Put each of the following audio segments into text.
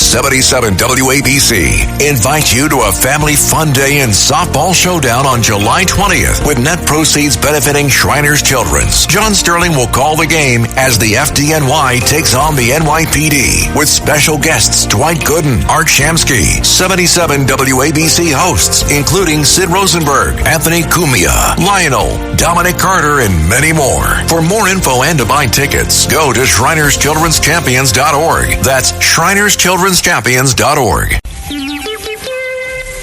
77 WABC invites you to a family fun day and softball showdown on July 20th with net proceeds benefiting Shriners Children's. John Sterling will call the game as the FDNY takes on the NYPD with special guests Dwight Gooden, Art Shamsky, 77 WABC hosts including Sid Rosenberg, Anthony Cumia, Lionel, Dominic Carter, and many more. For more info and to buy tickets, go to ShrinersChildren'sChampions.org. That's ShrinersChildren'sChampions.org.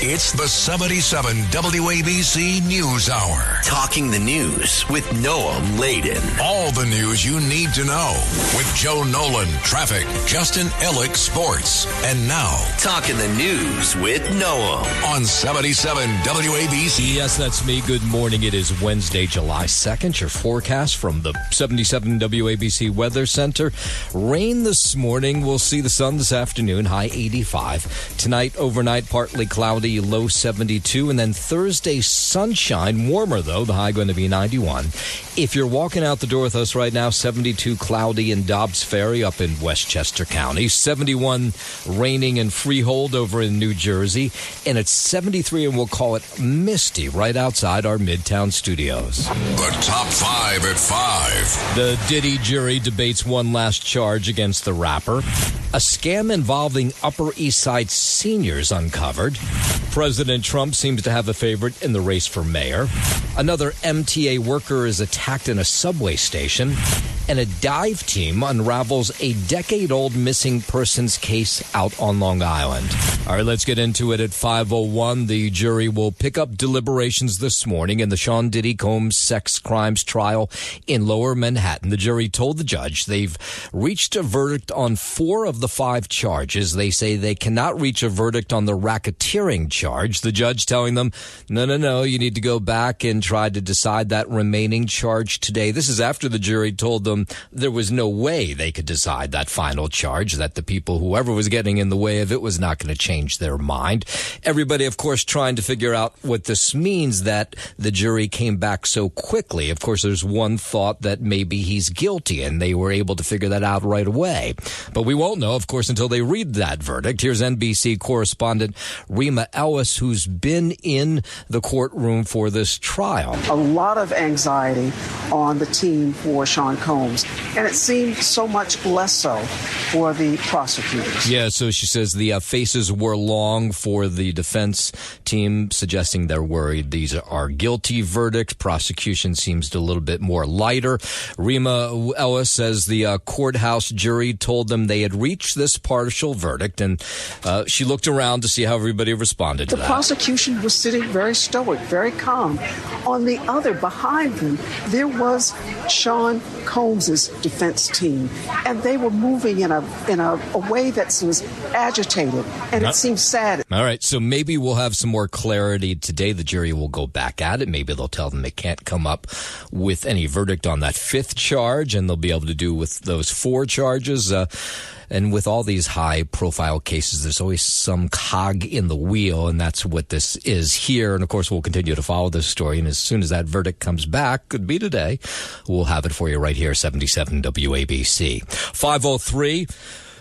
It's the 77 WABC News Hour. Talking the news with Noah Layden. All the news you need to know with Joe Nolan, traffic, Justin Ellick, sports. And now, Talking the news with Noah on 77 WABC. Yes, that's me. Good morning. It is Wednesday, July 2nd. Your forecast from the 77 WABC Weather Center. Rain this morning. We'll see the sun this afternoon, high 85. Tonight, overnight, partly cloudy, low 72. And then Thursday, sunshine, warmer though, the high going to be 91. If you're walking out the door with us right now, 72 cloudy in Dobbs Ferry up in Westchester County, 71 raining in Freehold over in New Jersey, and it's 73, and we'll call it misty right outside our Midtown studios. The top 5 at 5. The Diddy jury debates one last charge against the rapper. A scam involving Upper East Side seniors uncovered. President Trump seems to have a favorite in the race for mayor. Another MTA worker is attacked in a subway station. And a dive team unravels a decade-old missing persons case out on Long Island. All right, let's get into it at 5:01. The jury will pick up deliberations this morning in the Sean Diddy Combs sex crimes trial in Lower Manhattan. The jury told the judge they've reached a verdict on 4 of the 5 charges. They say they cannot reach a verdict on the racketeering charge. The judge telling them, no, you need to go back and try to decide that remaining charge today. This is after the jury told them there was no way they could decide that final charge, that the people, whoever was getting in the way of it, was not going to change their mind. Everybody, of course, trying to figure out what this means, that the jury came back so quickly. Of course, there's one thought that maybe he's guilty, and they were able to figure that out right away. But we won't know, of course, until they read that verdict. Here's NBC correspondent Rima Ellis, who's been in the courtroom for this trial. A lot of anxiety on the team for Sean Combs, and it seemed so much less so for the prosecutors. Yeah, so she says the faces were long for the defense team, suggesting they're worried these are guilty verdicts. Prosecution seems a little bit more lighter. Rima Ellis says the courthouse jury told them they had reached this partial verdict, and she looked around to see how everybody responded to that. The prosecution was sitting very stoic, very calm. On the other, behind them, there was Sean Combs's defense team, and they were moving in a way that was agitated, and it seemed sad. All right, so maybe we'll have some more clarity today. The jury will go back at it. Maybe they'll tell them they can't come up with any verdict on that 5th charge, and they'll be able to do with those 4 charges. And with all these high-profile cases, there's always some cog in the wheel, and that's what this is here. And, of course, we'll continue to follow this story, and as soon as that verdict comes back, could be today, we'll have it for you right here, 77 WABC. 5:03.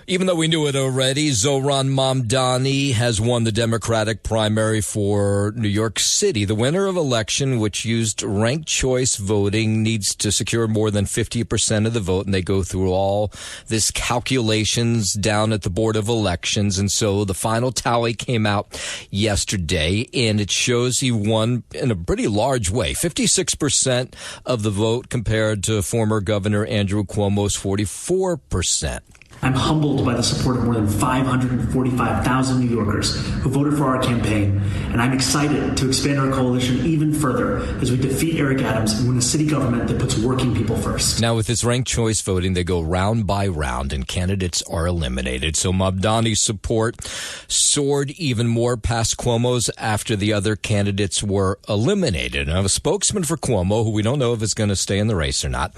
Even though we knew it already, Zohran Mamdani has won the Democratic primary for New York City. The winner of election, which used ranked choice voting, needs to secure more than 50% of the vote, and they go through all this calculations down at the Board of Elections. And so the final tally came out yesterday, and it shows he won in a pretty large way, 56% of the vote compared to former Governor Andrew Cuomo's 44%. I'm humbled by the support of more than 545,000 New Yorkers who voted for our campaign, and I'm excited to expand our coalition even further as we defeat Eric Adams and win a city government that puts working people first. Now, with this ranked choice voting, they go round by round, and candidates are eliminated. So Mamdani's support soared even more past Cuomo's after the other candidates were eliminated. Now, a spokesman for Cuomo, who we don't know if is going to stay in the race or not,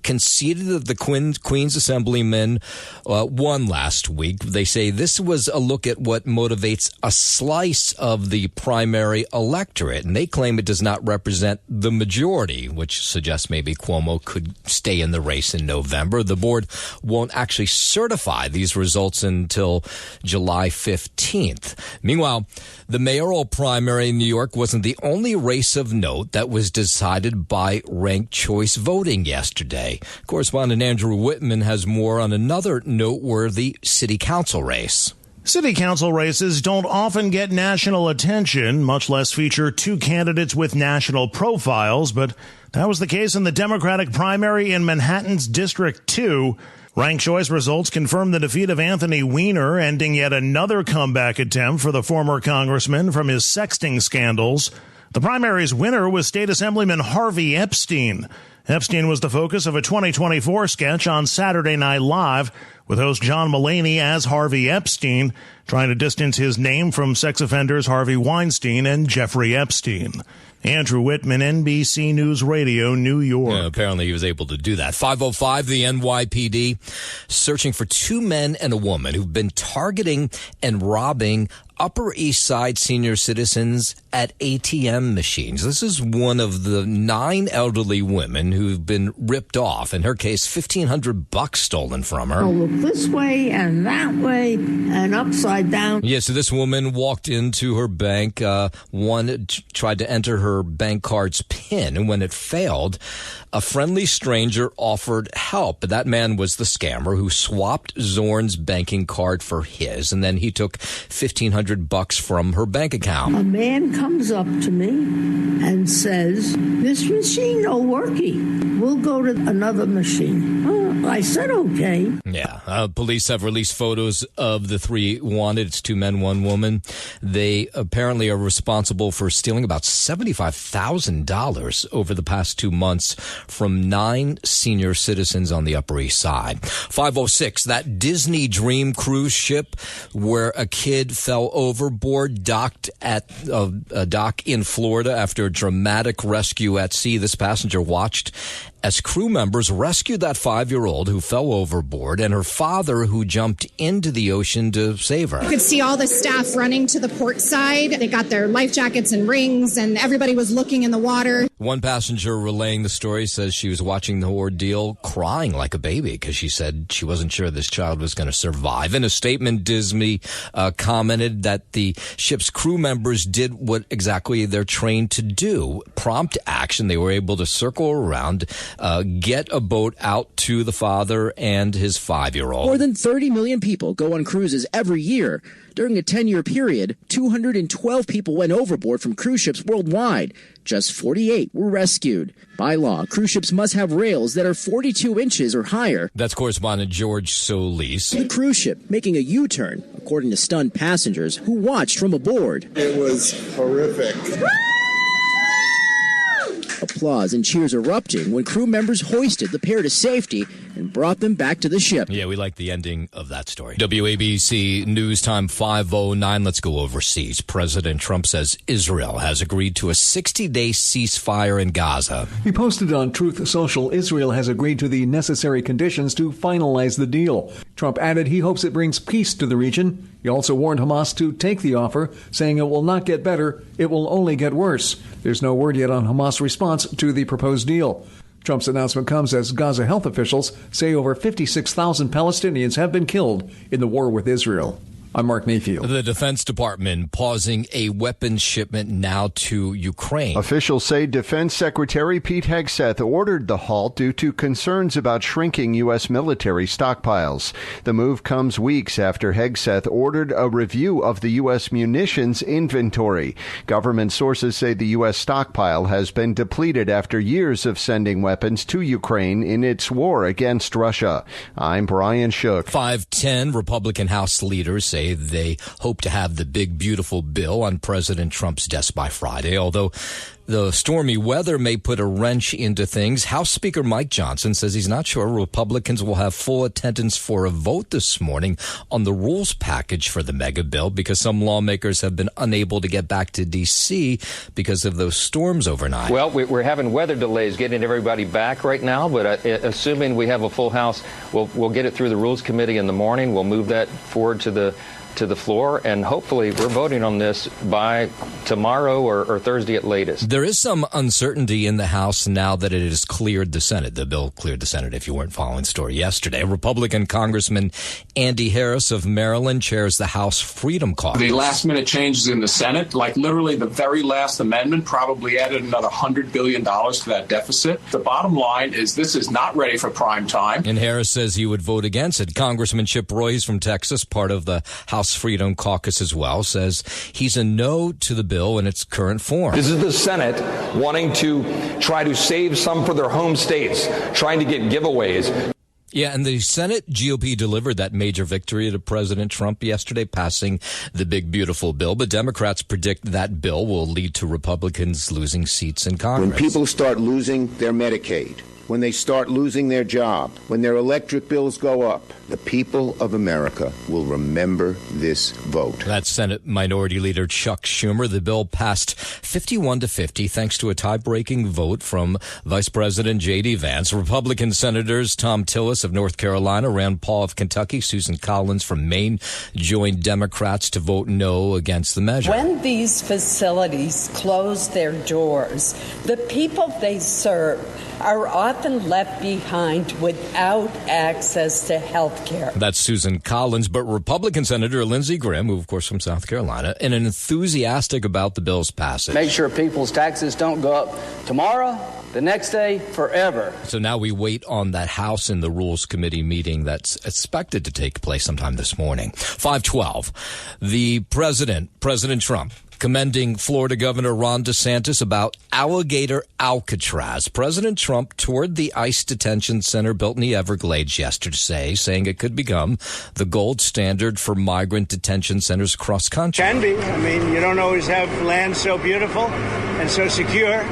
conceded that the Queens Assemblyman won last week. They say this was a look at what motivates a slice of the primary electorate, and they claim it does not represent the majority, which suggests maybe Cuomo could stay in the race in November. The board won't actually certify these results until July 15th. Meanwhile, the mayoral primary in New York wasn't the only race of note that was decided by ranked choice voting yesterday. Correspondent Andrew Whitman has more on another noteworthy city council race. City council races don't often get national attention, much less feature two candidates with national profiles, but that was the case in the Democratic primary in Manhattan's District 2. Ranked choice results confirm the defeat of Anthony Weiner, ending yet another comeback attempt for the former congressman from his sexting scandals. The primary's winner was State Assemblyman Harvey Epstein. Epstein was the focus of a 2024 sketch on Saturday Night Live, with host John Mulaney as Harvey Epstein, trying to distance his name from sex offenders Harvey Weinstein and Jeffrey Epstein. Andrew Whitman, NBC News Radio, New York. Yeah, apparently he was able to do that. 5:05, the NYPD searching for two men and a woman who've been targeting and robbing Upper East Side senior citizens at ATM machines. This is one of the 9 elderly women who've been ripped off. In her case, $1,500 stolen from her. I'll look this way and that way and upside down. Yeah, so this woman walked into her bank. One tried to enter her bank card's PIN, and when it failed, a friendly stranger offered help. That man was the scammer who swapped Zorn's banking card for his, and then he took $1,500 from her bank account. A man comes up to me and says, "This machine no working. We'll go to another machine." Oh, I said, okay. Yeah, police have released photos of the 3 wanted. It's 2 men, 1 woman. They apparently are responsible for stealing about $75,000 over the past 2 months from 9 senior citizens on the Upper East Side. 5:06, that Disney Dream cruise ship where a kid fell overboard docked at a dock in Florida after a dramatic rescue at sea. This passenger watched as crew members rescued that 5-year-old who fell overboard and her father who jumped into the ocean to save her. You could see all the staff running to the port side. They got their life jackets and rings, and everybody was looking in the water. One passenger relaying the story says she was watching the ordeal crying like a baby because she said she wasn't sure this child was going to survive. In a statement, Disney commented that the ship's crew members did what exactly they're trained to do. Prompt action. They were able to circle around, get a boat out to the father and his 5-year-old. More than 30 million people go on cruises every year. During a 10-year period, 212 people went overboard from cruise ships worldwide. Just 48 were rescued. By law, cruise ships must have rails that are 42 inches or higher. That's correspondent George Solis. The cruise ship making a U-turn, according to stunned passengers who watched from aboard. It was horrific. Applause and cheers erupting when crew members hoisted the pair to safety and brought them back to the ship. Yeah, we like the ending of that story. WABC News Time 5:09. Let's go overseas. President Trump says Israel has agreed to a 60-day ceasefire in Gaza. He posted on Truth Social, Israel has agreed to the necessary conditions to finalize the deal. Trump added he hopes it brings peace to the region. He also warned Hamas to take the offer, saying it will not get better, it will only get worse. There's no word yet on Hamas' response to the proposed deal. Trump's announcement comes as Gaza health officials say over 56,000 Palestinians have been killed in the war with Israel. I'm Mark Mayfield. The Defense Department pausing a weapons shipment now to Ukraine. Officials say Defense Secretary Pete Hegseth ordered the halt due to concerns about shrinking U.S. military stockpiles. The move comes weeks after Hegseth ordered a review of the U.S. munitions inventory. Government sources say the U.S. stockpile has been depleted after years of sending weapons to Ukraine in its war against Russia. I'm Brian Shook. 5:10 Republican House leaders say they hope to have the big, beautiful bill on President Trump's desk by Friday, although The stormy weather may put a wrench into things. House Speaker Mike Johnson says he's not sure Republicans will have full attendance for a vote this morning on the rules package for the mega bill because some lawmakers have been unable to get back to D.C. because of those storms overnight. Well, we're having weather delays getting everybody back right now, but assuming we have a full House, we'll get it through the Rules Committee in the morning. We'll move that forward to the floor, and hopefully we're voting on this by tomorrow or Thursday at latest. There is some uncertainty in the House now that it has cleared the Senate. The bill cleared the Senate, if you weren't following the story yesterday. Republican Congressman Andy Harris of Maryland chairs the House Freedom Caucus. The last-minute changes in the Senate, like literally the very last amendment, probably added another $100 billion to that deficit. The bottom line is this is not ready for prime time. And Harris says he would vote against it. Congressman Chip Roy from Texas, part of the House Freedom Caucus as well, says he's a no to the bill in its current form. This is the Senate wanting to try to save some for their home states, trying to get giveaways. Yeah, and the Senate GOP delivered that major victory to President Trump yesterday, passing the big, beautiful bill. But Democrats predict that bill will lead to Republicans losing seats in Congress. When people start losing their Medicaid, when they start losing their job, when their electric bills go up, the people of America will remember this vote. That's Senate Minority Leader Chuck Schumer. The bill passed 51-50 thanks to a tie-breaking vote from Vice President J.D. Vance. Republican Senators Tom Tillis of North Carolina, Rand Paul of Kentucky, Susan Collins from Maine joined Democrats to vote no against the measure. When these facilities close their doors, the people they serve are often left behind without access to health care. That's Susan Collins, but Republican Senator Lindsey Graham, who of course from South Carolina, and enthusiastic about the bill's passage. Make sure people's taxes don't go up tomorrow, the next day, forever. So now we wait on that House and the Rules Committee meeting that's expected to take place sometime this morning. 5:12. The President Trump, commending Florida Governor Ron DeSantis about alligator Alcatraz. President Trump toured the ICE detention center built in the Everglades yesterday, saying it could become the gold standard for migrant detention centers across country. Can be. I mean, you don't always have land so beautiful and so secure.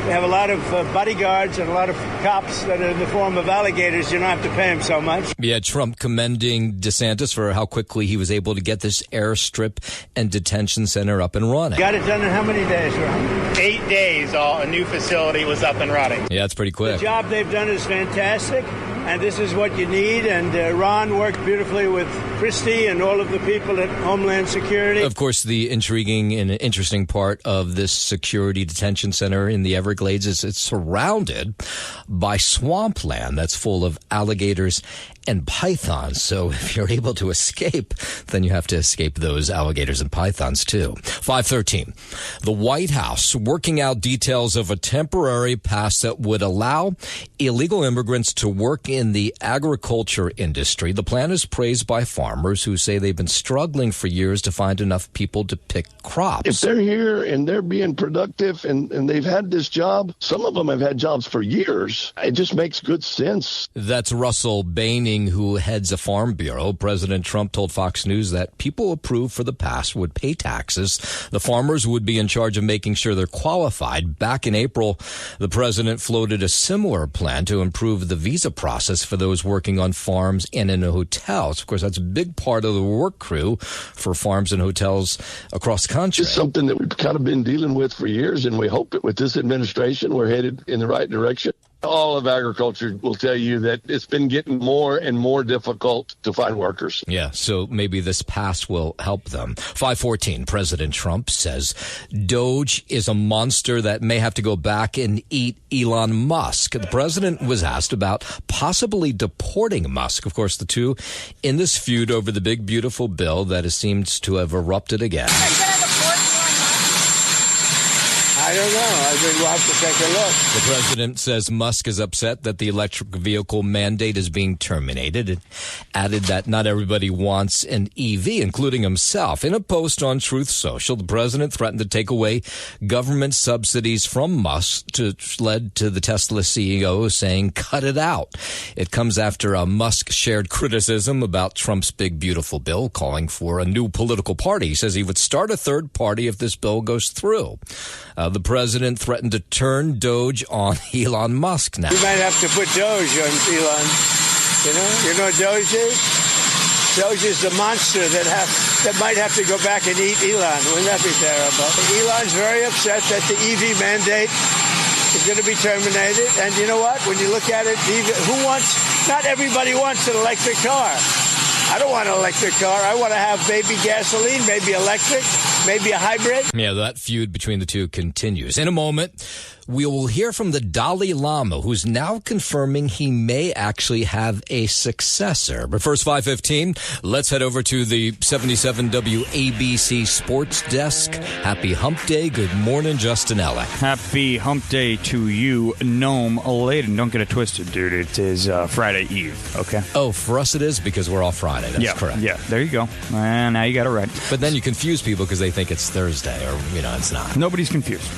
We have a lot of bodyguards and a lot of cops that are in the form of alligators. You don't have to pay them so much. Yeah, Trump commending DeSantis for how quickly he was able to get this airstrip and detention center up and running. Got it done in how many days, Ron? 8 days, a new facility was up and running. Yeah, it's pretty quick. The job they've done is fantastic, and this is what you need. And Ron worked beautifully with Christie and all of the people at Homeland Security. Of course, the intriguing and interesting part of this security detention center in the Everglades is it's surrounded by swampland that's full of alligators and pythons. So if you're able to escape, then you have to escape those alligators and pythons too. 5:13. The White House working out details of a temporary pass that would allow illegal immigrants to work in the agriculture industry. The plan is praised by farmers who say they've been struggling for years to find enough people to pick crops. If they're here and they're being productive and they've had this job, some of them have had jobs for years. It just makes good sense. That's Russell Baining, who heads a farm bureau. President Trump told Fox News that people approved for the pass would pay taxes. The farmers would be in charge of making sure they're qualified. Back in April, the president floated a similar plan to improve the visa process for those working on farms and in hotels. Of course, that's a big part of the work crew for farms and hotels across the country. It's something that we've kind of been dealing with for years, and we hope that with this administration, we're headed in the right direction. All of agriculture will tell you that it's been getting more and more difficult to find workers. Yeah, so maybe this pass will help them. 5:14, President Trump says Doge is a monster that may have to go back and eat Elon Musk. The president was asked about possibly deporting Musk. Of course, the two in this feud over the big, beautiful bill that seems to have erupted again. I don't know. I think we'll have to take a look. The president says Musk is upset that the electric vehicle mandate is being terminated and added that not everybody wants an EV, including himself. In a post on Truth Social, the president threatened to take away government subsidies from Musk, which led to the Tesla CEO saying, cut it out. It comes after Musk shared criticism about Trump's big, beautiful bill, calling for a new political party. He says he would start a third party if this bill goes through. The president threatened to turn Doge on Elon Musk now. You might have to put Doge on Elon. You know what Doge is? Doge is the monster that might have to go back and eat Elon. Wouldn't that be terrible? Elon's very upset that the EV mandate is going to be terminated. And you know what? When you look at it, not everybody wants an electric car. I don't want an electric car. I want to have maybe gasoline, maybe electric, maybe a hybrid. Yeah, that feud between the two continues. In a moment, we will hear from the Dalai Lama, who's now confirming he may actually have a successor. But first, 5:15, let's head over to the 77 WABC Sports Desk. Happy Hump Day. Good morning, Justin Ellick. Happy Hump Day to you, Gnome Laden. Don't get it twisted, dude. It is Friday Eve, okay? Oh, for us it is because we're off Friday. That's correct. Yeah, there you go. And now you got it right. But then you confuse people because they think it's Thursday or, it's not. Nobody's confused.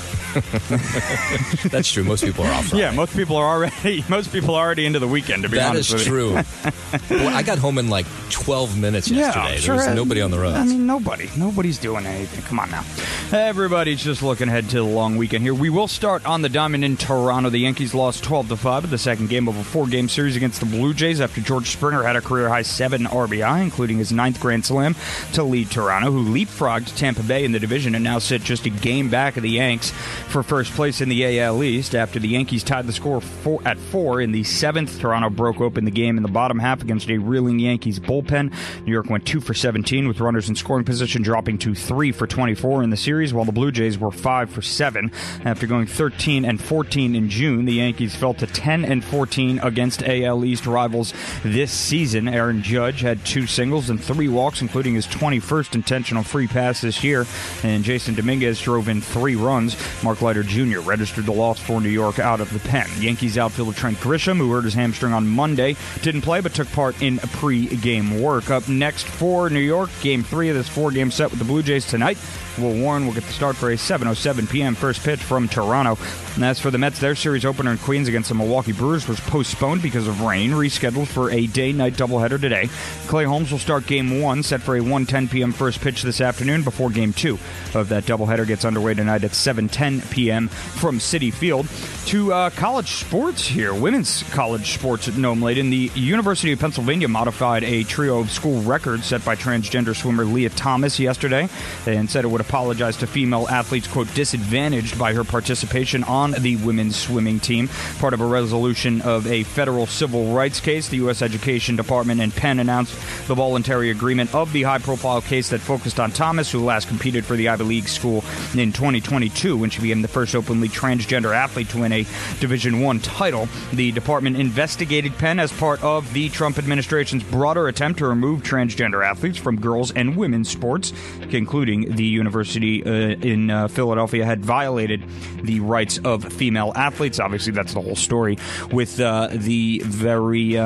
That's true. Most people are off Friday. Yeah, most people are already into the weekend, to be honest with you. That is true. Well, I got home in like 12 minutes yesterday. Sure. There was nobody on the road. I mean, nobody's doing anything. Come on now. Everybody's just looking ahead to the long weekend here. We will start on the diamond in Toronto. The Yankees lost 12-5 at the second game of a 4-game series against the Blue Jays after George Springer had a career-high 7 RBI, including his 9th grand slam, to lead Toronto, who leapfrogged Tampa Bay in the division and now sit just a game back of the Yanks for first place in the AL East. After the Yankees tied the score at 4 in the 7th, Toronto broke open the game in the bottom half against a reeling Yankees bullpen. New York went 2 for 17 with runners in scoring position, dropping to 3 for 24 in the series, while the Blue Jays were 5 for 7. After going 13 and 14 in June, the Yankees fell to 10 and 14 against AL East rivals this season. Aaron Judge had 2 singles and 3 walks, including his 21st intentional free pass this year, and Jason Dominguez drove in 3 runs. Mark Leiter Jr. registered the loss for New York out of the pen. Yankees outfielder Trent Grisham, who hurt his hamstring on Monday, didn't play but took part in a pre-game work. Up next for New York, Game 3 of this 4-game set with the Blue Jays tonight. Will Warren will get the start for a 7:07 p.m. first pitch from Toronto. And as for the Mets, their series opener in Queens against the Milwaukee Brewers was postponed because of rain, rescheduled for a day-night doubleheader today. Clay Holmes will start Game 1, set for a 1:10 p.m. first pitch this afternoon before Game 2 of that doubleheader gets underway tonight at 7:10 p.m. from Citi Field. To college sports here, women's college sports at Nome Laden. The University of Pennsylvania modified a trio of school records set by transgender swimmer Leah Thomas yesterday and said it would apologize to female athletes, quote, disadvantaged by her participation on the women's swimming team. Part of a resolution of a federal civil rights case, the U.S. Education Department and Penn announced the voluntary agreement of the high-profile case that focused on Thomas, who last competed for the Ivy League school in 2022 when she became the first openly transgender athlete to win a Division I title. The department investigated Penn as part of the Trump administration's broader attempt to remove transgender athletes from girls' and women's sports, concluding the university in Philadelphia had violated the rights of female athletes. Obviously, that's the whole story with the very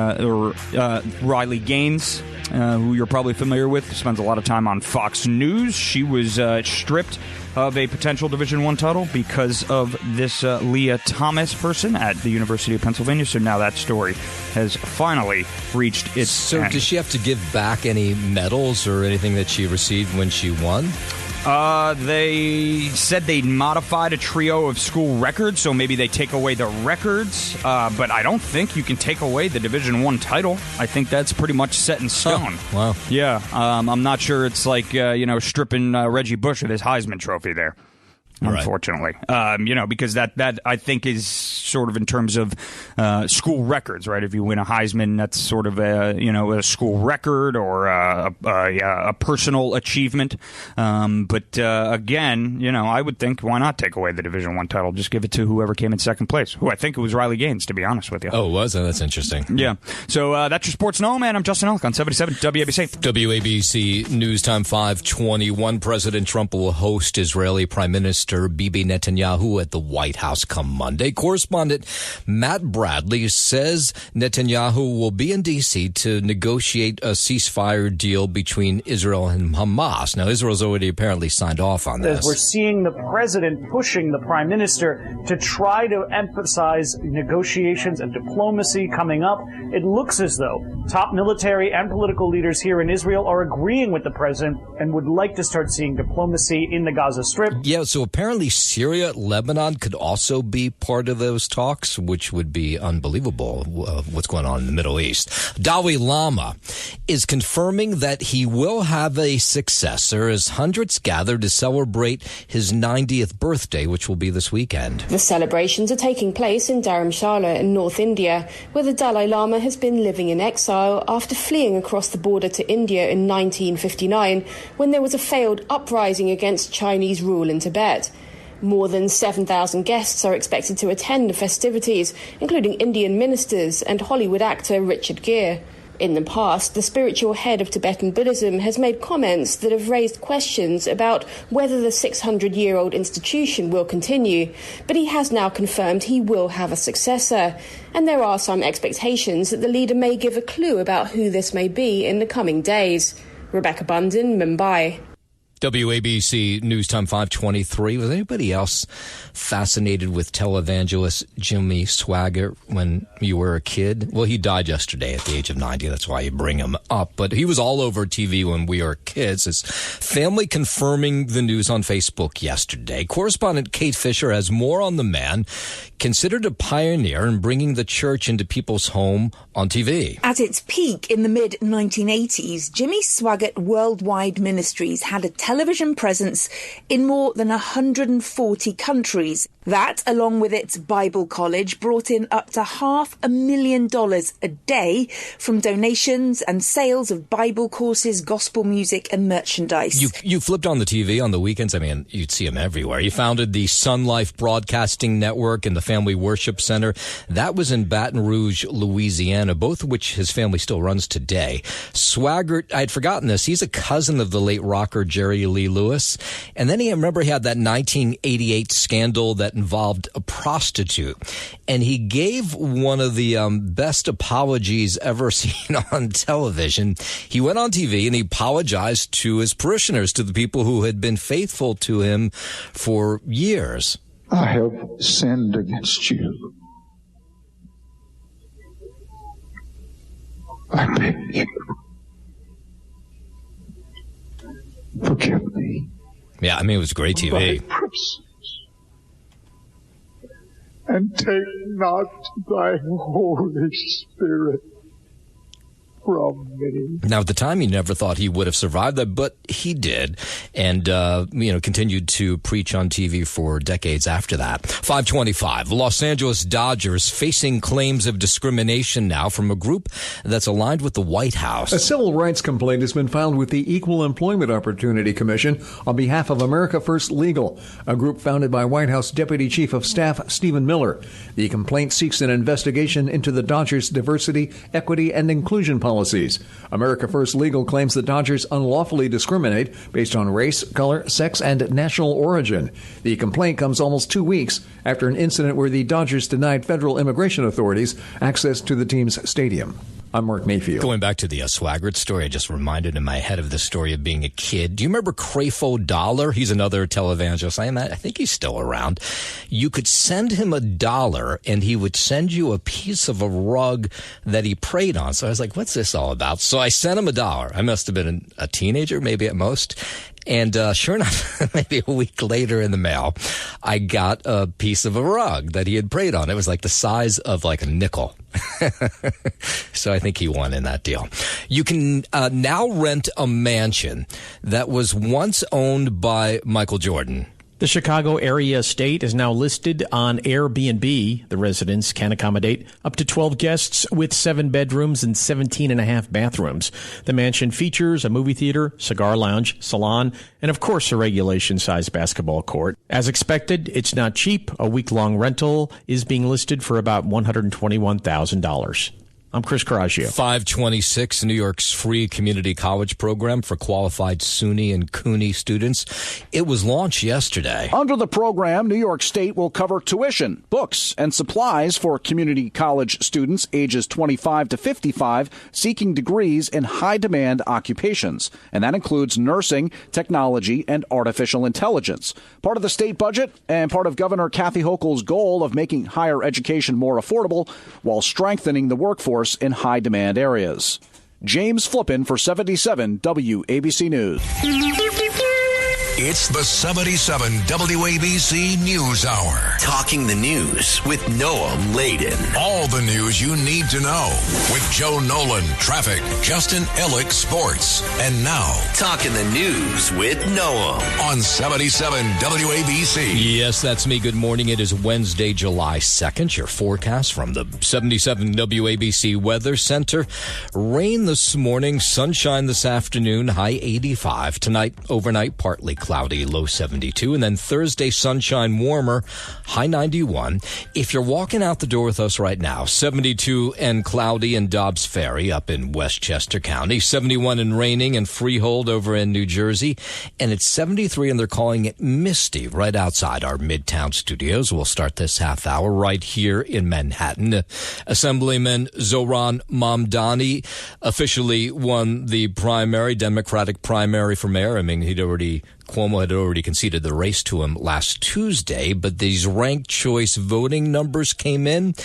Riley Gaines, who you're probably familiar with, spends a lot of time on Fox News. She was stripped of a potential Division I title because of this Leah Thomas person at the University of Pennsylvania. So now that story has finally reached its end. Does she have to give back any medals or anything that she received when she won? They said they modified a trio of school records, so maybe they take away the records, but I don't think you can take away the Division I title. I think that's pretty much set in stone. Oh, wow. Yeah, I'm not sure it's like, stripping Reggie Bush of his Heisman trophy there. Unfortunately, because that I think is sort of in terms of school records, right? If you win a Heisman, that's sort of a school record or a personal achievement. But again, I would think, why not take away the Division I title? Just give it to whoever came in second place. Who I think it was Riley Gaines, to be honest with you. Oh, it was? That's interesting. Yeah. So that's your Sports Know, man. I'm Justin Elk on 77 WABC. WABC News Time 5:21. President Trump will host Israeli Prime Minister Bibi Netanyahu at the White House come Monday. Correspondent Matt Bradley says Netanyahu will be in D.C. to negotiate a ceasefire deal between Israel and Hamas. Now, Israel's already apparently signed off on this. We're seeing the president pushing the prime minister to try to emphasize negotiations and diplomacy coming up. It looks as though top military and political leaders here in Israel are agreeing with the president and would like to start seeing diplomacy in the Gaza Strip. Yeah, so apparently apparently Syria, Lebanon could also be part of those talks, which would be unbelievable, what's going on in the Middle East. Dalai Lama is confirming that he will have a successor as hundreds gather to celebrate his 90th birthday, which will be this weekend. The celebrations are taking place in Dharamshala in North India, where the Dalai Lama has been living in exile after fleeing across the border to India in 1959, when there was a failed uprising against Chinese rule in Tibet. More than 7,000 guests are expected to attend the festivities, including Indian ministers and Hollywood actor Richard Gere. In the past, the spiritual head of Tibetan Buddhism has made comments that have raised questions about whether the 600-year-old institution will continue, but he has now confirmed he will have a successor, and there are some expectations that the leader may give a clue about who this may be in the coming days. Rebecca Bunden, Mumbai. WABC News Time 523. Was anybody else fascinated with televangelist Jimmy Swaggart when you were a kid? Well, he died yesterday at the age of 90. That's why you bring him up. But he was all over TV when we were kids. His family confirming the news on Facebook yesterday. Correspondent Kate Fisher has more on the man, considered a pioneer in bringing the church into people's home on TV. At its peak in the mid-1980s, Jimmy Swaggart Worldwide Ministries had a television presence in more than 140 countries. That, along with its Bible college, brought in up to $500,000 a day from donations and sales of Bible courses, gospel music and merchandise. You flipped on the TV on the weekends. I mean, you'd see him everywhere. He founded the Sun Life Broadcasting Network and the Family Worship Center. That was in Baton Rouge, Louisiana, both of which his family still runs today. Swaggart, I'd forgotten this, he's a cousin of the late rocker Jerry Lee Lewis. And then I remember he had that 1988 scandal that involved a prostitute. And he gave one of the best apologies ever seen on television. He went on TV and he apologized to his parishioners, to the people who had been faithful to him for years. I have sinned against you. I beg you. Forgive me. Yeah, I mean, it was great TV. And take not thy Holy Spirit from me. Now, at the time, he never thought he would have survived that, but he did, and continued to preach on TV for decades after that. 525, the Los Angeles Dodgers facing claims of discrimination now from a group that's aligned with the White House. A civil rights complaint has been filed with the Equal Employment Opportunity Commission on behalf of America First Legal, a group founded by White House Deputy Chief of Staff Stephen Miller. The complaint seeks an investigation into the Dodgers' diversity, equity, and inclusion policies. America First Legal claims the Dodgers unlawfully discriminate based on race, color, sex, and national origin. The complaint comes almost 2 weeks after an incident where the Dodgers denied federal immigration authorities access to the team's stadium. I'm Mark Mayfield. Going back to the Swaggart story, I just reminded in my head of the story of being a kid. Do you remember Crefo Dollar? He's another televangelist. I think he's still around. You could send him $1 and he would send you a piece of a rug that he prayed on. So I was like, what's this all about? So I sent him $1. I must have been a teenager, maybe at most. And sure enough, maybe a week later in the mail, I got a piece of a rug that he had prayed on. It was like the size of like a nickel. So I think he won in that deal. You can now rent a mansion that was once owned by Michael Jordan. The Chicago area estate is now listed on Airbnb. The residence can accommodate up to 12 guests with 7 bedrooms and 17 and a half bathrooms. The mansion features a movie theater, cigar lounge, salon, and of course a regulation-sized basketball court. As expected, it's not cheap. A week-long rental is being listed for about $121,000. I'm Chris Carraggio. 526, New York's free community college program for qualified SUNY and CUNY students. It was launched yesterday. Under the program, New York State will cover tuition, books, and supplies for community college students ages 25 to 55 seeking degrees in high-demand occupations. And that includes nursing, technology, and artificial intelligence. Part of the state budget and part of Governor Kathy Hochul's goal of making higher education more affordable while strengthening the workforce in high-demand areas. James Flippin for 77 WABC News. It's the 77 WABC News Hour. Talking the news with Noah Layden. All the news you need to know with Joe Nolan, traffic, Justin Ellick, sports. And now, Talking the news with Noah on 77 WABC. Yes, that's me. Good morning. It is Wednesday, July 2nd. Your forecast from the 77 WABC Weather Center. Rain this morning, sunshine this afternoon, high 85. Tonight, overnight, partly cloudy, low 72. And then Thursday, sunshine, warmer, high 91. If you're walking out the door with us right now, 72 and cloudy in Dobbs Ferry up in Westchester County, 71 and raining in Freehold over in New Jersey, and it's 73 and they're calling it misty right outside our Midtown studios. We'll start this half hour right here in Manhattan. Assemblyman Zohran Mamdani officially won the primary, Democratic primary for mayor. I mean, Cuomo had already conceded the race to him last Tuesday, but these ranked choice voting numbers came in.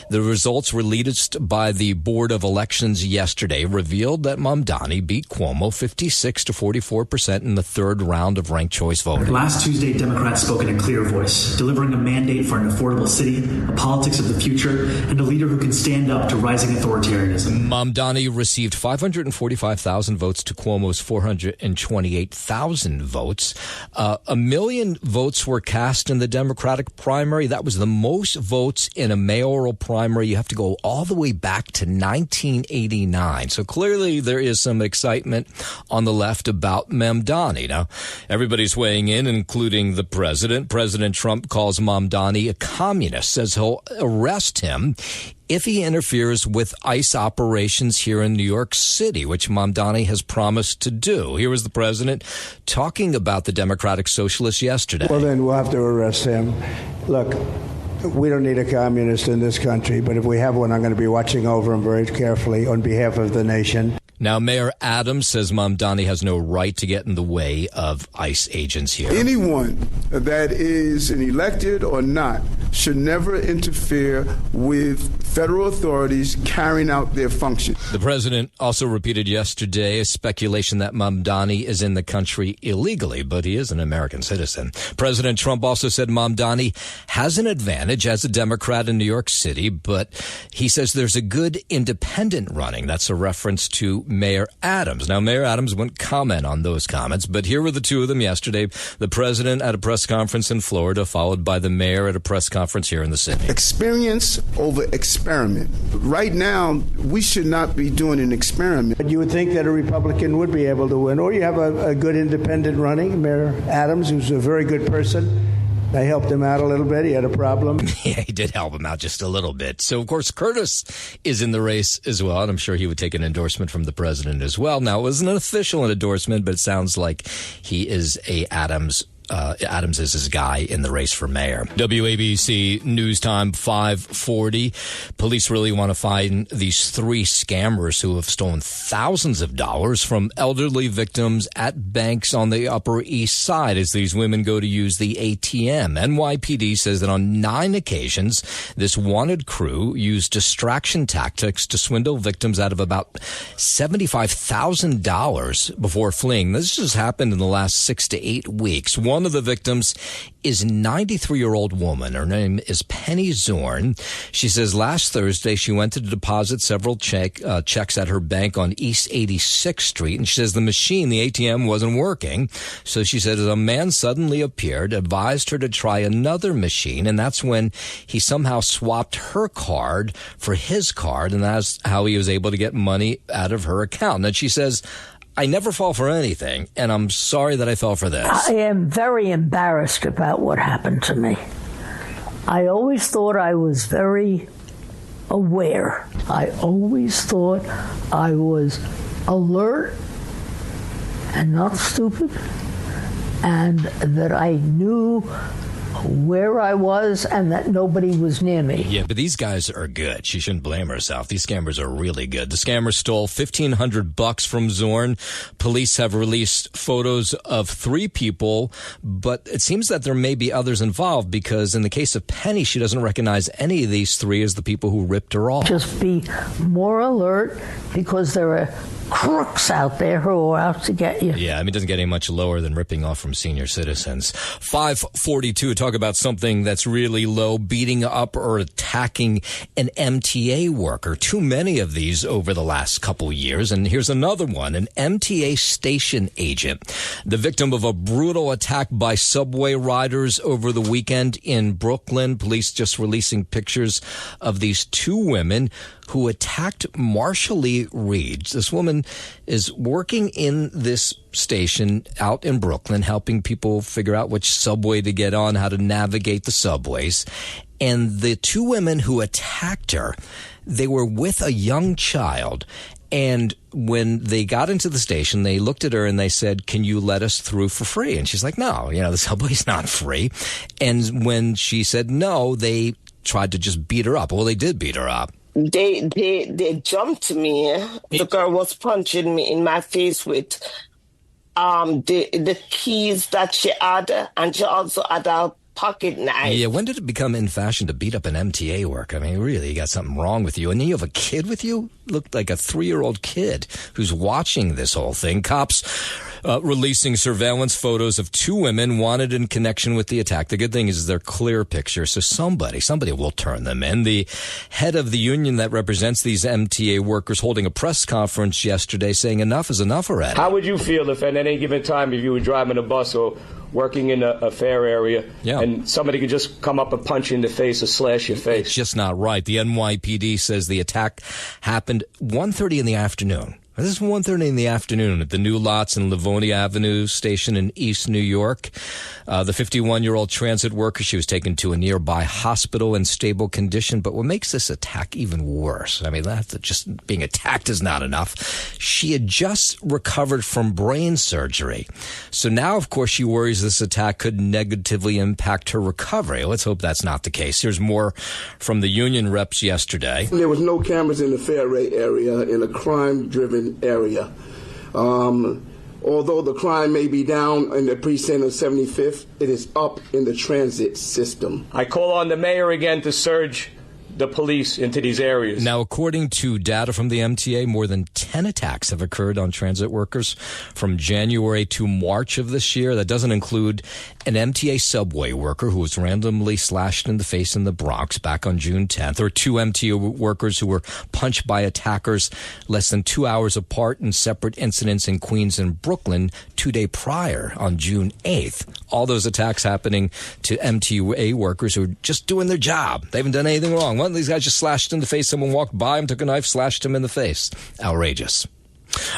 The results released by the Board of Elections yesterday revealed that Mamdani beat Cuomo 56 to 44% in the third round of ranked choice voting. Last Tuesday, Democrats spoke in a clear voice, delivering a mandate for an affordable city, a politics of the future, and a leader who can stand up to rising authoritarianism. Mamdani received 545,000 votes to Cuomo's 428,000 votes. 1 million votes were cast in the Democratic primary. That was the most votes in a mayoral primary. You have to go all the way back to 1989. So clearly there is some excitement on the left about Mamdani. Now, everybody's weighing in, including the president. President Trump calls Mamdani a communist, says he'll arrest him if he interferes with ICE operations here in New York City, which Mamdani has promised to do. Here was the president talking about the Democratic Socialists yesterday. Well, then we'll have to arrest him. Look, we don't need a communist in this country, but if we have one, I'm going to be watching over him very carefully on behalf of the nation. Now, Mayor Adams says Mamdani has no right to get in the way of ICE agents here. Anyone that is an elected or not should never interfere with federal authorities carrying out their function. The president also repeated yesterday a speculation that Mamdani is in the country illegally, but he is an American citizen. President Trump also said Mamdani has an advantage as a Democrat in New York City, but he says there's a good independent running. That's a reference to Mayor Adams. Now, Mayor Adams wouldn't comment on those comments, but here were the two of them yesterday. The president at a press conference in Florida, followed by the mayor at a press conference here in the city. Experience over experiment. Right now, we should not be doing an experiment. But you would think that a Republican would be able to win, or you have a good independent running, Mayor Adams, who's a very good person. I helped him out a little bit. He had a problem. Yeah, he did help him out just a little bit. So, of course, Curtis is in the race as well, and I'm sure he would take an endorsement from the president as well. Now, it wasn't an official endorsement, but it sounds like he is a Adams is his guy in the race for mayor. WABC News Time 540. Police really want to find these three scammers who have stolen thousands of dollars from elderly victims at banks on the Upper East Side as these women go to use the ATM. NYPD says that on 9 occasions, this wanted crew used distraction tactics to swindle victims out of about $75,000 before fleeing. This has happened in the last 6 to 8 weeks. One of the victims is a 93-year-old woman. Her name is Penny Zorn. She says last Thursday she went to deposit several checks at her bank on East 86th Street, and she says the machine, the ATM, wasn't working. So she said a man suddenly appeared, advised her to try another machine, and that's when he somehow swapped her card for his card, and that's how he was able to get money out of her account. And she says, I never fall for anything, and I'm sorry that I fell for this. I am very embarrassed about what happened to me. I always thought I was very aware. I always thought I was alert and not stupid, and that I knew where I was and that nobody was near me. Yeah, but these guys are good. She shouldn't blame herself. These scammers are really good. The scammers stole $1,500 from Zorn. Police have released photos of 3 people, but it seems that there may be others involved because in the case of Penny, she doesn't recognize any of these 3 as the people who ripped her off. Just be more alert because there are crooks out there who are out to get you. Yeah, I mean, it doesn't get any much lower than ripping off from senior citizens. 542, talk about something that's really low, beating up or attacking an MTA worker. Too many of these over the last couple years. And here's another one, an MTA station agent. The victim of a brutal attack by subway riders over the weekend in Brooklyn. Police just releasing pictures of these 2 women who attacked Marsha Lee Reed. This woman is working in this station out in Brooklyn, helping people figure out which subway to get on, how to navigate the subways. And the 2 women who attacked her, they were with a young child. And when they got into the station, they looked at her and they said, "Can you let us through for free?" And she's like, "No, the subway's not free." And when she said no, they tried to just beat her up. Well, they did beat her up. They jumped me. The girl was punching me in my face with the keys that she had, and she also had a pocket knife. Yeah, when did it become in fashion to beat up an MTA worker? I mean, really, you got something wrong with you. And then you have a kid with you? Looked like a 3-year-old kid who's watching this whole thing. Cops releasing surveillance photos of 2 women wanted in connection with the attack. The good thing is they're clear pictures, so somebody will turn them in. The head of the union that represents these MTA workers holding a press conference yesterday saying enough is enough already. How would you feel if at any given time, if you were driving a bus or working in a fair area, and somebody could just come up and punch you in the face or slash your face? It's just not right. The NYPD says the attack happened 1:30 in the afternoon. This is 1:30 in the afternoon at the New Lots and Livonia Avenue station in East New York. The 51-year-old transit worker, she was taken to a nearby hospital in stable condition. But what makes this attack even worse, I mean, just being attacked is not enough. She had just recovered from brain surgery. So now, of course, she worries this attack could negatively impact her recovery. Let's hope that's not the case. Here's more from the union reps yesterday. There was no cameras in the Fairway area in a crime-driven area. Although the crime may be down in the precinct of 75th, it is up in the transit system. I call on the mayor again to surge the police into these areas. Now, according to data from the MTA, more than 10 attacks have occurred on transit workers from January to March of this year. That doesn't include an MTA subway worker who was randomly slashed in the face in the Bronx back on June 10th, or 2 MTA workers who were punched by attackers less than 2 hours apart in separate incidents in Queens and Brooklyn 2 days prior on June 8th. All those attacks happening to MTA workers who are just doing their job. They haven't done anything wrong. One of these guys just slashed in the face. Someone walked by him, took a knife, slashed him in the face. Outrageous.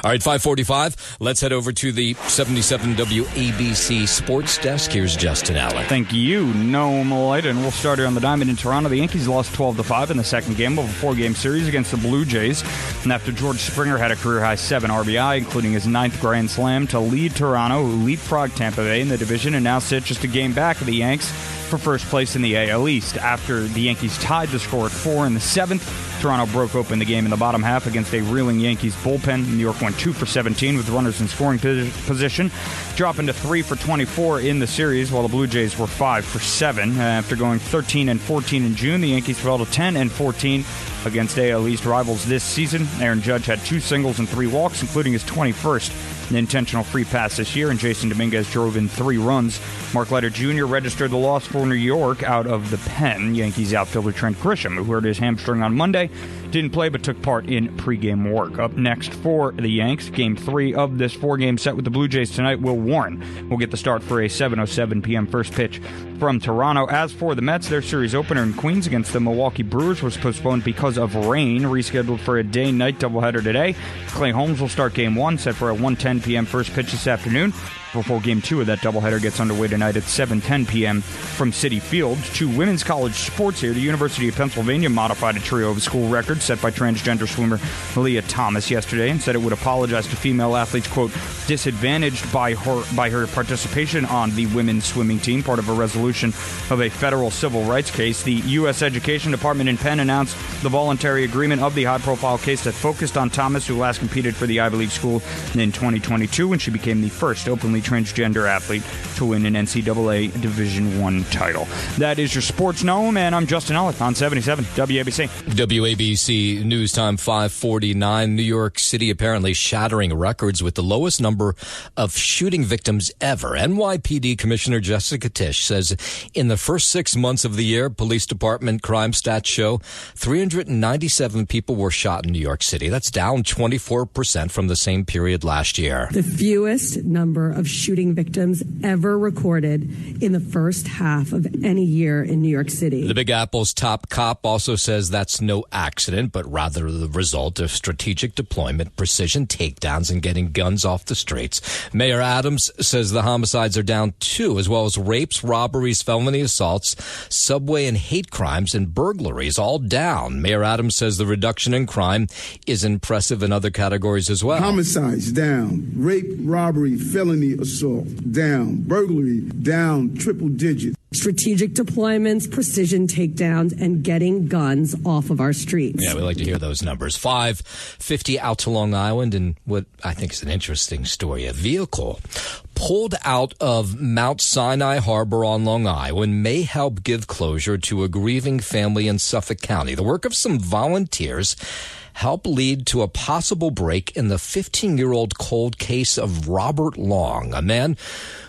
All right, 5:45. Let's head over to the 77 WABC Sports Desk. Here's Justin Allen. Thank you, Noam Light. And we'll start here on the diamond in Toronto. The Yankees lost 12-5 in the second game of a 4-game series against the Blue Jays. And after George Springer had a career-high 7 RBI, including his 9th grand slam, to lead Toronto, who leapfrogged Tampa Bay in the division and now sit just a game back of the Yanks for first place in the AL East. After the Yankees tied the score at 4 in the 7th, Toronto broke open the game in the bottom half against a reeling Yankees bullpen. New York went 2 for 17 with runners in scoring position, dropping to 3 for 24 in the series, while the Blue Jays were 5 for 7. After going 13 and 14 in June, the Yankees fell to 10 and 14 against AL East rivals this season. Aaron Judge had 2 singles and 3 walks, including his 21st intentional free pass this year, and Jason Dominguez drove in 3 runs. Mark Leiter Jr. registered the loss for New York out of the pen. Yankees outfielder Trent Grisham, who hurt his hamstring on Monday, didn't play but took part in pregame work. Up next for the Yanks, Game 3 of this 4-game set with the Blue Jays tonight, Will Warren will get the start for a 7:07 p.m. first pitch from Toronto. As for the Mets, their series opener in Queens against the Milwaukee Brewers was postponed because of rain, rescheduled for a day-night doubleheader today. Clay Holmes will start Game 1, set for a 1:10 p.m. first pitch this afternoon. before Game 2 of that doubleheader gets underway tonight at 7:10 p.m. from Citi Field. To women's college sports here, the University of Pennsylvania modified a trio of school records set by transgender swimmer Leah Thomas yesterday and said it would apologize to female athletes, quote, disadvantaged by her participation on the women's swimming team, part of a resolution of a federal civil rights case. The U.S. Education Department in Penn announced the voluntary agreement of the high-profile case that focused on Thomas, who last competed for the Ivy League school in 2022 when she became the first openly transgender athlete to win an NCAA Division I title. That is your Sports Gnome, and I'm Justin Ellick on 77 WABC. WABC News Time 5:49. New York City apparently shattering records with the lowest number of shooting victims ever. NYPD Commissioner Jessica Tisch says in the first 6 months of the year, police department crime stats show 397 people were shot in New York City. That's down 24% from the same period last year. The fewest number of shooting victims ever recorded in the first half of any year in New York City. The Big Apple's top cop also says that's no accident, but rather the result of strategic deployment, precision takedowns, and getting guns off the streets. Mayor Adams says the homicides are down too, as well as rapes, robberies, felony assaults, subway and hate crimes, and burglaries, all down. Mayor Adams says the reduction in crime is impressive in other categories as well. Homicides down, rape, robbery, felony assault down, burglary down triple digits. Strategic deployments, precision takedowns, and getting guns off of our streets. Yeah, we like to hear those numbers. 5:50 out to Long Island, and what I think is an interesting story. A vehicle pulled out of Mount Sinai Harbor on Long Island may help give closure to a grieving family in Suffolk County. The work of some volunteers help lead to a possible break in the 15-year-old cold case of Robert Long, a man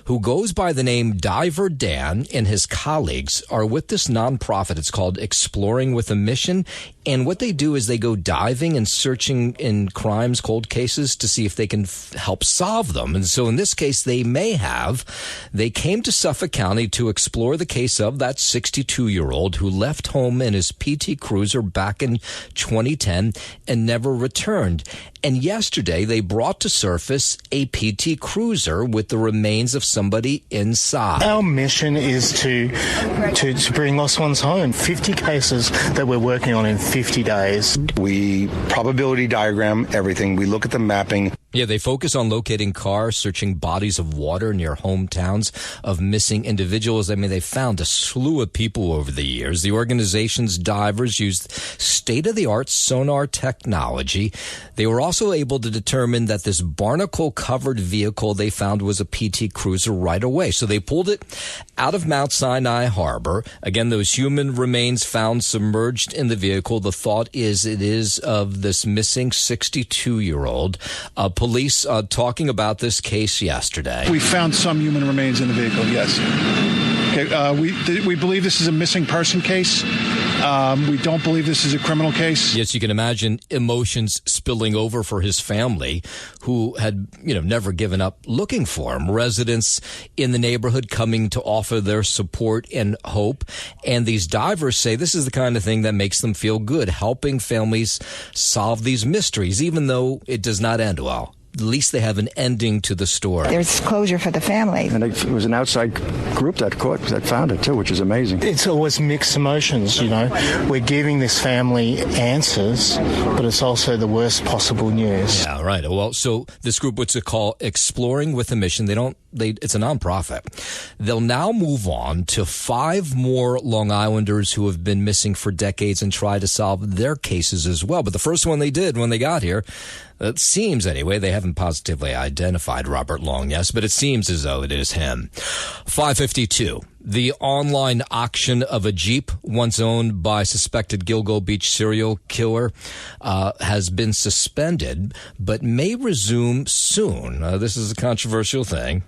who goes by the name Diver Dan, and his colleagues are with this nonprofit. It's called Exploring with a Mission. And what they do is they go diving and searching in crimes, cold cases, to see if they can help solve them. And so in this case, they came to Suffolk County to explore the case of that 62-year-old who left home in his PT Cruiser back in 2010 and never returned. And yesterday, they brought to surface a PT Cruiser with the remains of somebody inside. Our mission is to bring lost ones home. 50 cases that we're working on in 50 days. We probability diagram everything. We look at the mapping. Yeah, they focus on locating cars, searching bodies of water near hometowns of missing individuals. I mean, they found a slew of people over the years. The organization's divers used state-of-the-art sonar technology. They were also able to determine that this barnacle-covered vehicle they found was a PT Cruiser right away. So they pulled it out of Mount Sinai Harbor. Again, those human remains found submerged in the vehicle. The thought is it is of this missing 62-year-old. Police talking about this case yesterday. We found some human remains in the vehicle, yes. Okay, we believe this is a missing person case. We don't believe this is a criminal case. Yes, you can imagine emotions spilling over for his family, who had, never given up looking for him. Residents in the neighborhood coming to offer their support and hope. And these divers say this is the kind of thing that makes them feel good, helping families solve these mysteries, even though it does not end well. At least they have an ending to the story. There's closure for the family. And it was an outside group that found it, too, which is amazing. It's always mixed emotions, We're giving this family answers, but it's also the worst possible news. Yeah, right. Well, so this group, what's it called? Exploring with a Mission. It's a nonprofit. They'll now move on to 5 more Long Islanders who have been missing for decades and try to solve their cases as well. But the first one they did when they got here, it seems anyway, they haven't positively identified Robert Long, yes, but it seems as though it is him. 5:52. The online auction of a Jeep once owned by suspected Gilgo Beach serial killer has been suspended, but may resume soon. This is a controversial thing.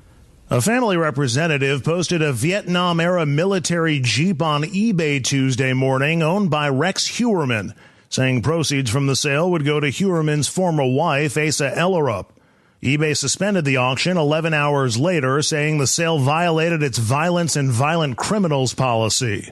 A family representative posted a Vietnam-era military Jeep on eBay Tuesday morning owned by Rex Hewerman, saying proceeds from the sale would go to Hewerman's former wife, Asa Ellerup. eBay suspended the auction 11 hours later, saying the sale violated its violence and violent criminals policy.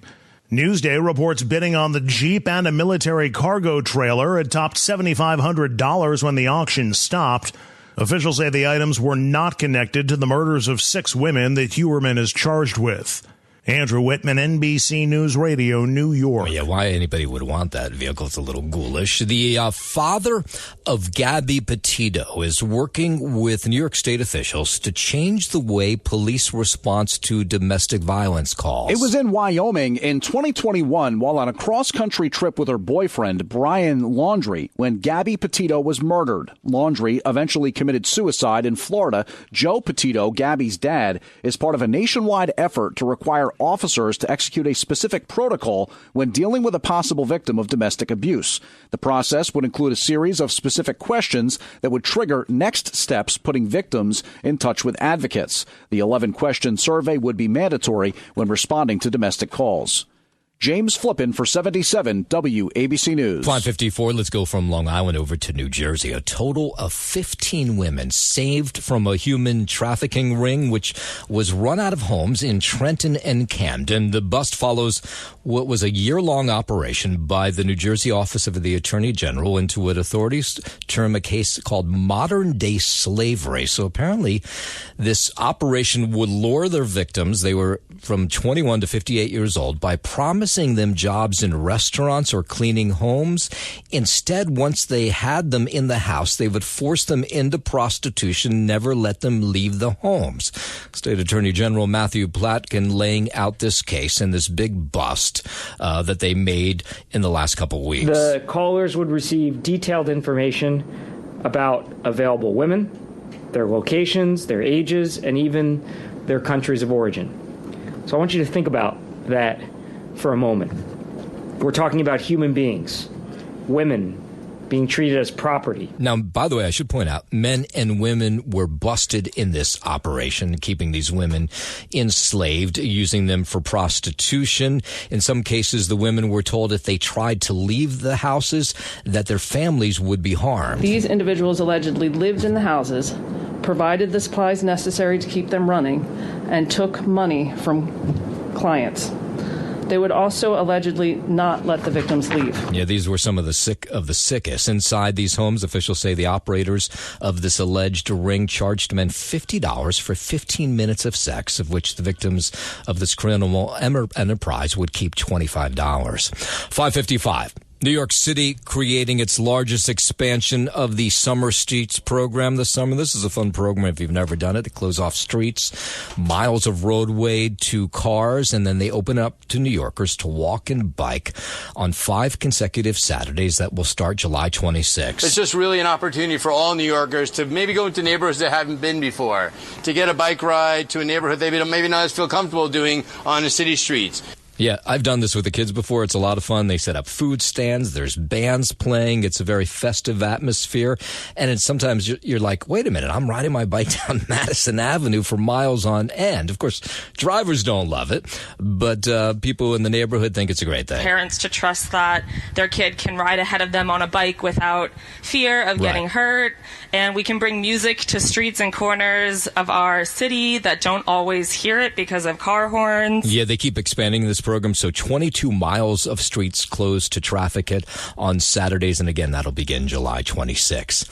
Newsday reports bidding on the Jeep and a military cargo trailer had topped $7,500 when the auction stopped. Officials say the items were not connected to the murders of 6 women that Huerman is charged with. Andrew Whitman, NBC News Radio, New York. Oh, yeah, why anybody would want that vehicle is a little ghoulish. The father of Gabby Petito is working with New York State officials to change the way police respond to domestic violence calls. It was in Wyoming in 2021 while on a cross-country trip with her boyfriend, Brian Laundrie, when Gabby Petito was murdered. Laundrie eventually committed suicide in Florida. Joe Petito, Gabby's dad, is part of a nationwide effort to require officers to execute a specific protocol when dealing with a possible victim of domestic abuse. The process would include a series of specific questions that would trigger next steps, putting victims in touch with advocates. The 11-question survey would be mandatory when responding to domestic calls. James Flippin for 77 WABC News. 554, let's go from Long Island over to New Jersey. A total of 15 women saved from a human trafficking ring, which was run out of homes in Trenton and Camden. The bust follows what was a year-long operation by the New Jersey Office of the Attorney General into what authorities term a case called modern-day slavery. So apparently this operation would lure their victims, they were from 21 to 58 years old, by promising them jobs in restaurants or cleaning homes. Instead, once they had them in the house, they would force them into prostitution, never let them leave the homes. State Attorney General Matthew Platkin laying out this case and this big bust that they made in the last couple of weeks. The callers would receive detailed information about available women, their locations, their ages, and even their countries of origin. So I want you to think about that for a moment. We're talking about human beings, women being treated as property. Now, by the way, I should point out, men and women were busted in this operation, keeping these women enslaved, using them for prostitution. In some cases, the women were told if they tried to leave the houses, that their families would be harmed. These individuals allegedly lived in the houses, provided the supplies necessary to keep them running, and took money from clients. They would also allegedly not let the victims leave. Yeah, these were some of the sickest. Inside these homes, officials say the operators of this alleged ring charged men $50 for 15 minutes of sex, of which the victims of this criminal enterprise would keep $25. 555. New York City creating its largest expansion of the Summer Streets program this summer. This is a fun program if you've never done it. They close off streets, miles of roadway to cars, and then they open up to New Yorkers to walk and bike on 5 consecutive Saturdays that will start July 26th. It's just really an opportunity for all New Yorkers to maybe go into neighborhoods they haven't been before, to get a bike ride to a neighborhood they maybe not as feel comfortable doing on the city streets. Yeah, I've done this with the kids before. It's a lot of fun. They set up food stands. There's bands playing. It's a very festive atmosphere. And it's sometimes you're like, wait a minute, I'm riding my bike down Madison Avenue for miles on end. Of course, drivers don't love it, but people in the neighborhood think it's a great thing. Parents to trust that their kid can ride ahead of them on a bike without fear of getting hurt. And we can bring music to streets and corners of our city that don't always hear it because of car horns. Yeah, they keep expanding this program, so 22 miles of streets closed to traffic on Saturdays, and again, that'll begin July 26th.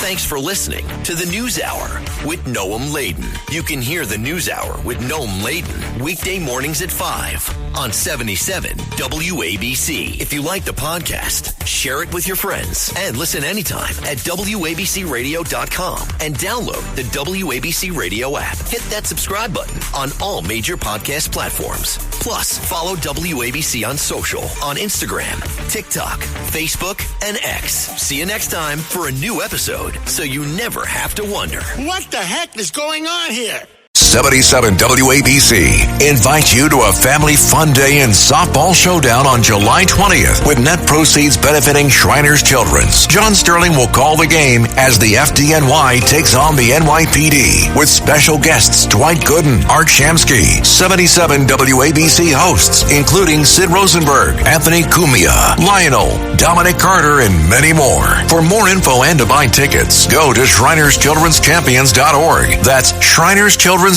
Thanks for listening to the News Hour with Noam Laden. You can hear the News Hour with Noam Laden weekday mornings at 5 on 77 WABC. If you like the podcast, share it with your friends and listen anytime at WABCRadio.com and download the WABC Radio app. Hit that subscribe button on all major podcast platforms. Plus, follow WABC on social, on Instagram, TikTok, Facebook, and X. See you next time for a new episode, so you never have to wonder. What the heck is going on here? 77 WABC invites you to a family fun day and softball showdown on July 20th with net proceeds benefiting Shriners Children's. John Sterling will call the game as the FDNY takes on the NYPD with special guests Dwight Gooden, Art Shamsky, 77 WABC hosts including Sid Rosenberg, Anthony Cumia, Lionel, Dominic Carter, and many more. For more info and to buy tickets, go to ShrinersChildren'sChampions.org. That's ShrinersChildren'sChampions.org.